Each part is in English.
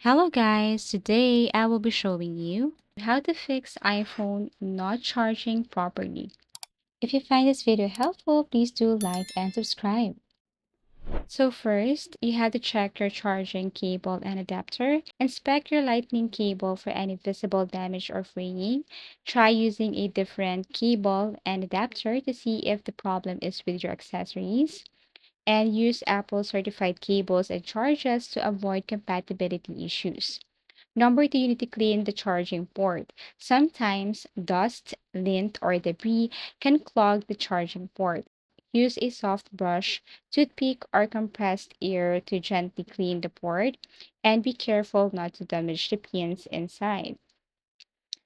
Hello guys, today I will be showing you how to fix iPhone not charging properly. If you find this video helpful, please do like and subscribe. So first, you have to check your charging cable and adapter. Inspect your lightning cable for any visible damage or fraying. Try using a different cable and adapter to see if the problem is with your accessories. And use Apple certified cables and chargers to avoid compatibility issues. Number two, you need to clean the charging port. Sometimes dust, lint, or debris can clog the charging port. Use a soft brush, toothpick, or compressed air to gently clean the port, and be careful not to damage the pins inside.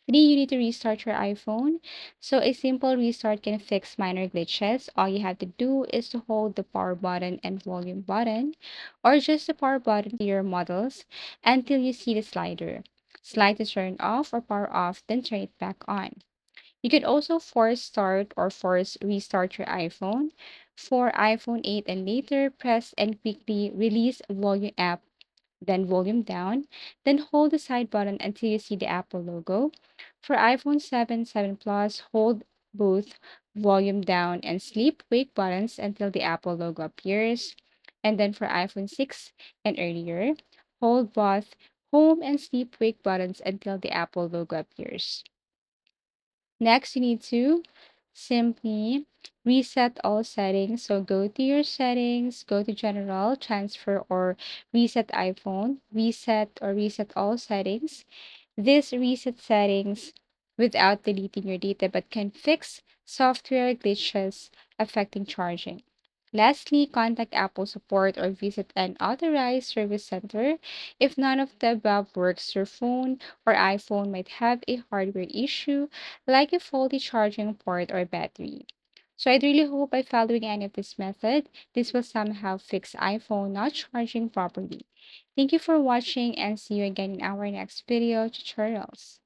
Three, you need to restart your iPhone. So a simple restart can fix minor glitches. All you have to do is to hold the power button and volume button, or just the power button your models until you see the slider. Slide to turn off or power off, then turn it back on. You could also force start or force restart your iPhone. For iPhone 8 and later, press and quickly release volume up, then volume down, then hold the side button until you see the Apple logo. For iPhone 7, 7 Plus, hold both volume down and sleep wake buttons until the Apple logo appears. And then for iPhone 6 and earlier, hold both home and sleep wake buttons until the Apple logo appears. Next, you need to simply reset all settings. So go to your settings, go to general, transfer or reset iPhone, reset all settings. This reset settings without deleting your data but can fix software glitches affecting charging. Lastly, contact Apple support or visit an authorized service center. If none of the above works, your phone or iPhone might have a hardware issue like a faulty charging port or battery. So I'd really hope by following any of this method, this will somehow fix iPhone not charging properly. Thank you for watching and see you again in our next video tutorials.